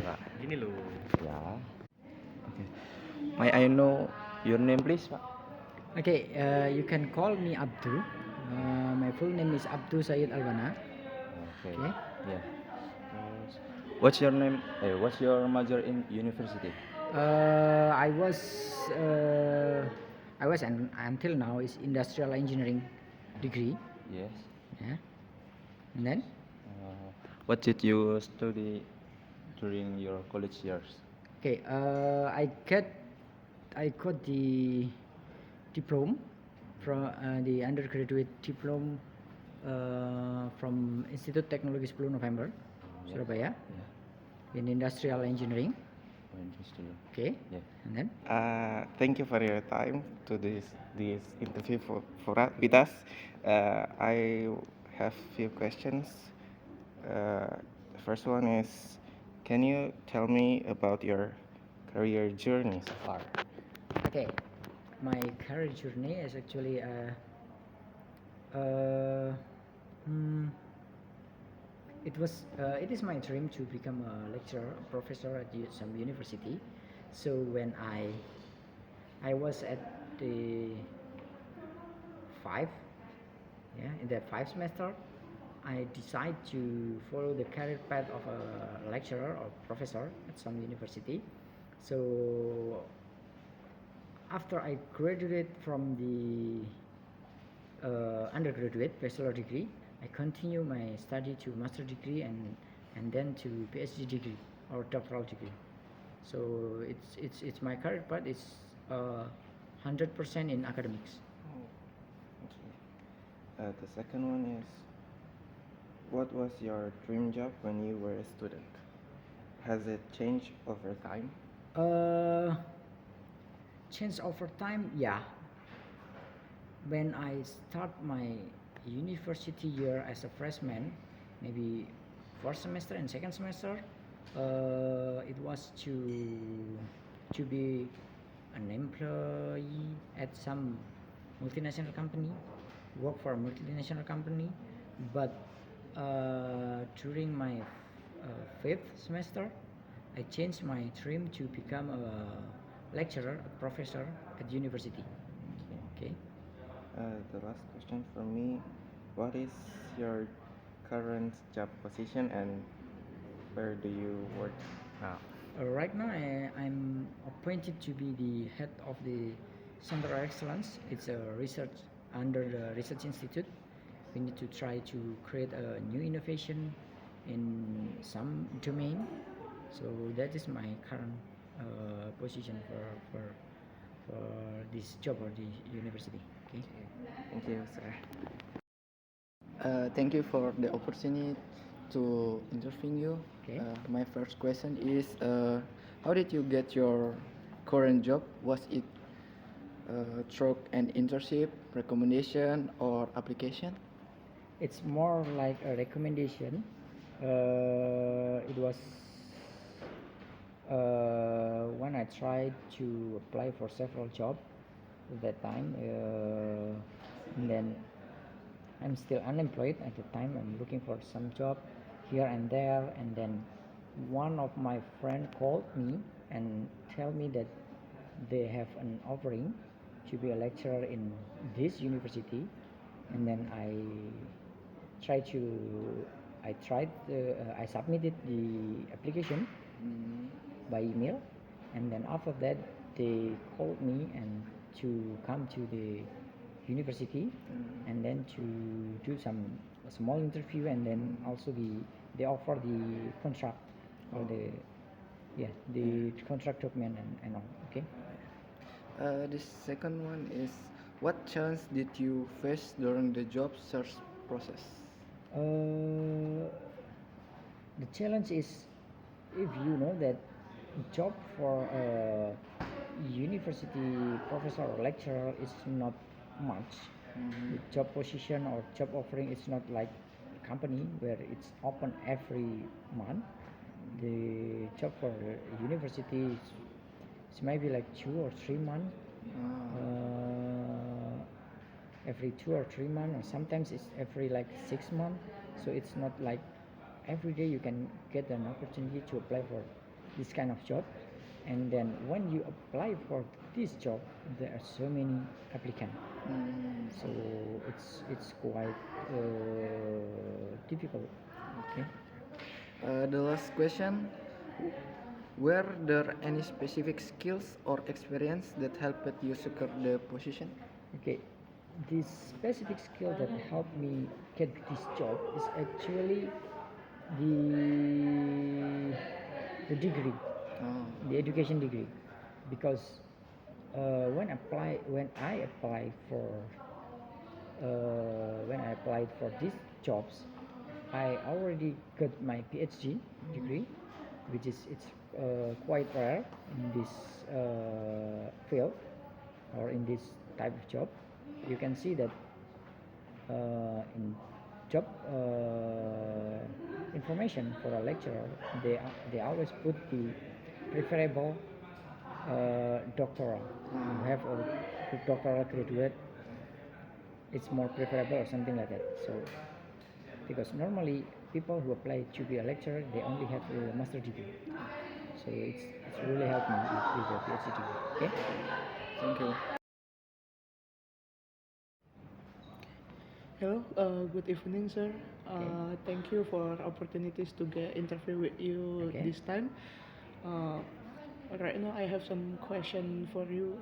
Pak. Gini loh. Ya. Oke. May I know your name please, Pak? Okay, you can call me Abdul. My full name is Abdul Sayyid Albana. Okay. Okay. Yeah. What's your name? What's your major in university? I was and until now is industrial engineering degree. Yes. Yeah. And then What did you study during your college years? okay, I got the diploma from the undergraduate diploma from Institut Teknologi 10 November, Yeah. Surabaya, Yeah. in industrial engineering. Oh, interesting. Okay. Yeah. And then Thank you for your time to this interview with us. I have few questions. The first one is, can you tell me about your career journey so far? okay, my career journey is actually it is my dream to become a lecturer, a professor at some university. So when I was at the in that 5 semester, I decided to follow the career path of a lecturer or professor at some university. So after I graduated from the undergraduate bachelor degree, I continue my study to master degree and then to PhD degree or doctoral degree. So it's my career path is 100% in academics. Okay. The second one is, what was your dream job when you were a student? Has it changed over time? Change over time, yeah. When I start my university year as a freshman, maybe first semester and second semester, it was to be an employee at some multinational company, work for a multinational company. But during my fifth semester, I changed my dream to become a lecturer, a professor at university. Okay. The last question for me, what is your current job position and where do you work now? Right now, I'm appointed to be the head of the Center of Excellence. It's a research under the Research Institute. We need to try to create a new innovation in some domain. So that is my current position for this job or the university. Okay. Thank you, sir. Thank you for the opportunity to interview you. Okay. My first question is, how did you get your current job? Was it through an internship, recommendation, or application? It's more like a recommendation. It was when I tried to apply for several jobs at that time, and then I'm still unemployed at the time. I'm looking for some job here and there, and then one of my friend called me and tell me that they have an offering to be a lecturer in this university, and then I submitted the application by email, and then after that they called me and to come to the university and then to do some small interview, and then also they offer the contract or the contract document and all. Okay. The second one is, what challenge did you face during the job search process? The challenge is, if you know that job for a university professor or lecturer is not much. The job position or job offering is not like a company where it's open every month. The job for university is maybe like 2 or 3 months. Every 2 or 3 months, or sometimes it's every like 6 months. So it's not like every day you can get an opportunity to apply for this kind of job, and then when you apply for this job, there are so many applicants. So it's quite difficult. Okay. The last question, were there any specific skills or experience that helped you secure the position? Okay, this specific skill that helped me get this job is actually the the degree, the education degree, because when I applied for these jobs, I already got my PhD degree, which is it's quite rare in this field or in this type of job. You can see that in job information for a lecturer, they always put the preferable doctoral. You have a doctoral graduate, it's more preferable or something like that. So because normally people who apply to be a lecturer, they only have a master degree. So it's really helped me with the PhD degree. Okay. Thank you. Hello, good evening, sir. Thank you for opportunities to get interview with you Okay. this time. Right now, I have some question for you.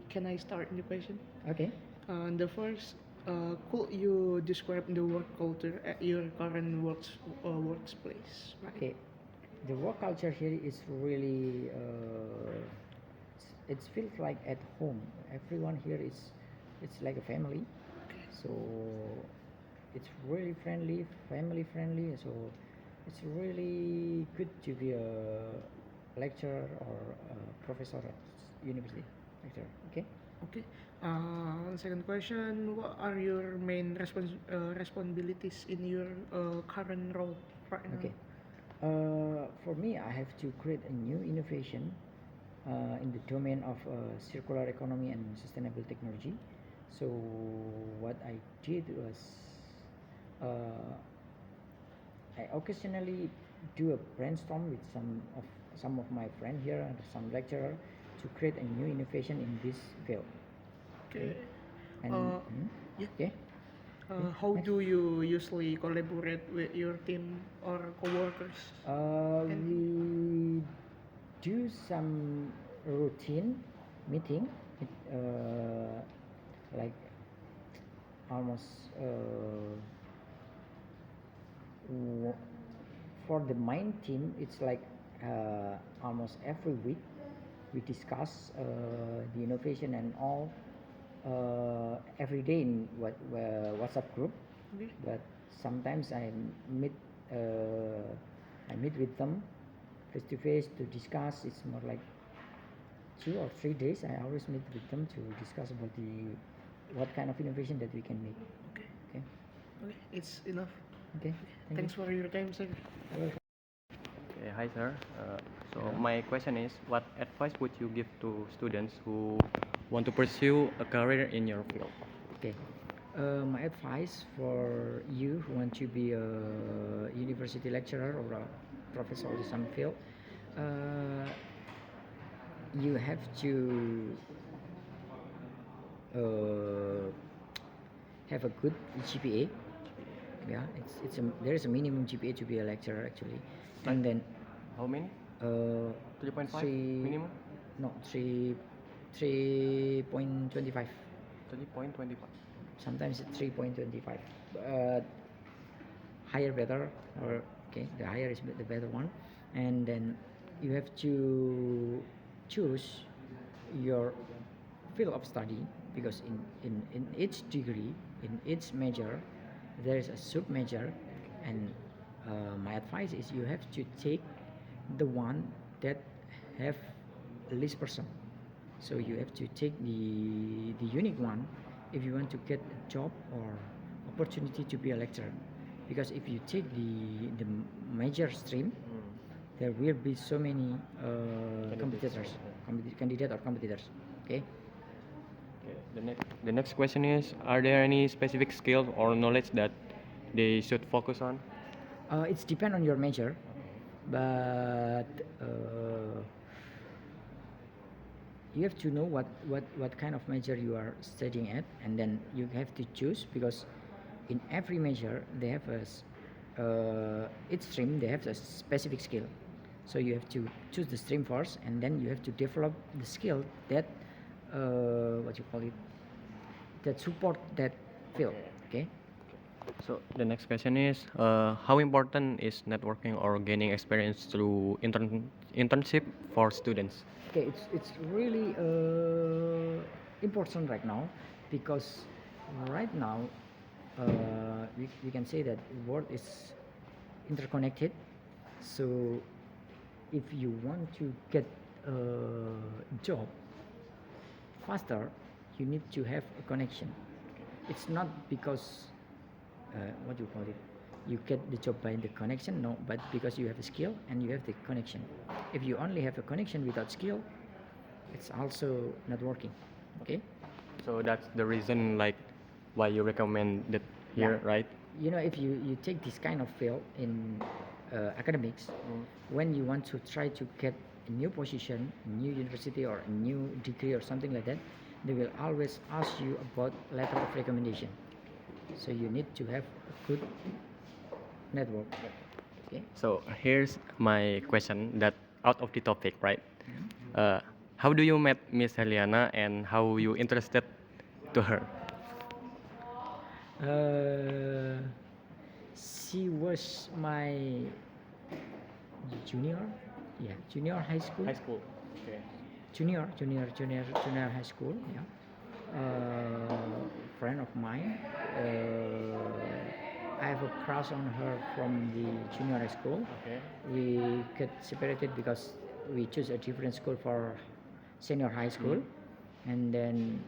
Can I start the question? Okay. The first, could you describe the work culture at your current workplace? Okay. The work culture here is really it feels like at home. Everyone here is it's like a family. So it's really friendly, family friendly. So it's really good to be a lecturer or a professor at university lecturer. Okay. Okay. Second question, what are your main responsibilities in your current role right now? Okay. For me, I have to create a new innovation in the domain of circular economy and sustainable technology. So what I did was I occasionally do a brainstorm with some of my friends here and some lecturer to create a new innovation in this field. Okay. And yeah. okay. How do you usually collaborate with your team or coworkers? We do some routine meeting, like almost for the main team. It's like almost every week we discuss the innovation and all every day in WhatsApp group. Okay. But sometimes meet I meet with them face to face to discuss. It's more like 2 or 3 days. I always meet with them to discuss about what kind of innovation that we can make. Okay. Okay. Okay, it's enough. Okay. Thanks for your time, sir. Okay, hi sir. My question is, what advice would you give to students who want to pursue a career in your field? Okay. My advice for you who want to be a university lecturer or a professor in some field, you have to have a good GPA. Yeah, there is a minimum GPA to be a lecturer actually, and then How many? 3.5 three- minimum? no 3.25. 3.25. Sometimes it's 3.25. Higher better, or okay, the higher is the better one, and then you have to choose your field of study, because in each degree, in each major, there is a sub major, and my advice is you have to take the one that have least percent. So you have to take the unique one if you want to get a job or opportunity to be a lecturer. Because if you take the major stream, there will be so many candidate or competitors. Okay. Okay. The next question is, are there any specific skills or knowledge that they should focus on? It's depend on your major, but you have to know what kind of major you are studying at, and then you have to choose, because in every major they have each stream they have a specific skill. So you have to choose the stream first, and then you have to develop the skill that what you call it, that support that field. Okay. So the next question is, how important is networking or gaining experience through internship for students? Okay, it's really important right now, because right now we can say that world is interconnected. So if you want to get a job faster, you need to have a connection. It's not because what do you call it, you get the job by the connection, no, but because you have a skill and you have the connection. If you only have a connection without skill, it's also not working. Okay. So that's the reason, like, why you recommend it here, Yeah. right? You know, if you take this kind of field in academics, when you want to try to get a new position, a new university or a new degree or something like that, they will always ask you about letter of recommendation. So you need to have a good network. Okay. So here's my question that out of the topic, right? How do you met Miss Heliana and how you interested to her? She was my junior, yeah, junior high school. High school. Okay. Junior high school, yeah. Friend of mine. I have a crush on her from the junior high school. Okay. We get separated because we choose a different school for senior high school, and then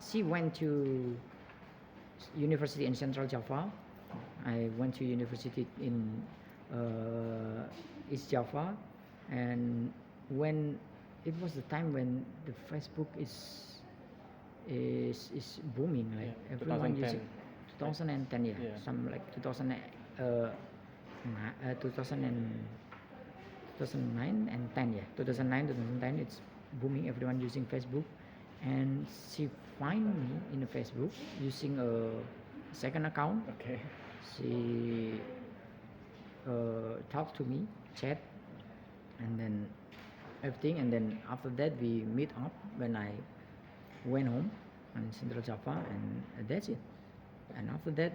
she went to university in Central Java. I went to university in East Java, and when it was the time when the Facebook is booming, like Yeah, everyone 2010. using 2010, yeah, Yeah. some like 2000, 2000 and 2009 and 10, yeah, 2009 2010, it's booming, everyone using Facebook. And she find me in the Facebook using a second account. Okay. She talked to me, chat, and then everything, and then after that we meet up when I went home in Central Java, and that's it. And after that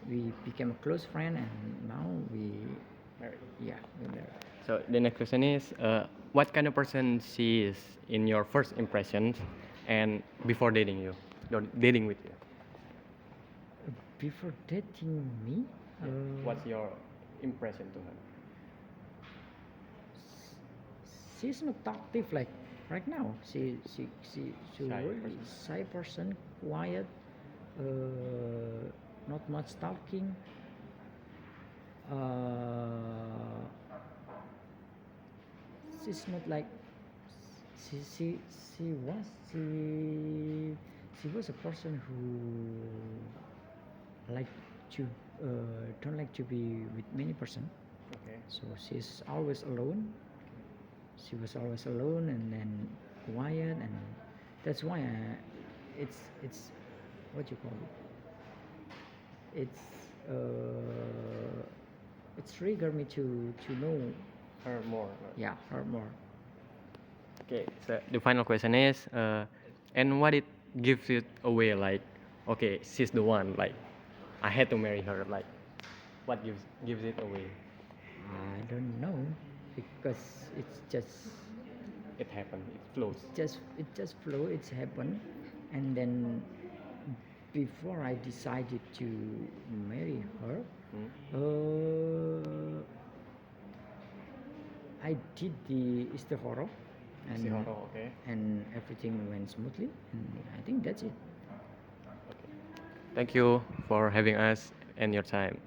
we became a close friend, and now we Married. we're married. So the next question is, what kind of person she is in your first impressions and before dating you, or dating with you? Before dating me, What's your impression to her? she's not talkative like right now. She Shy really person. shy person, quiet, not much talking. She's not like she was she was a person who like to don't like to be with many person. Okay. So she's always alone. She was always alone and then quiet, and that's why it's what you call it. It's trigger me to know, Her more. yeah, her more. Okay. So the final question is, and what it gives it away? Like, okay, she's the one. Like, I had to marry her. Like, what gives it away? I don't know, because it's just It happened. It flows. it just flow. It's happened, and then before I decided to marry her, I did the istikharah, and Istihara, okay. and everything went smoothly, and I think that's it. Thank you for having us and your time.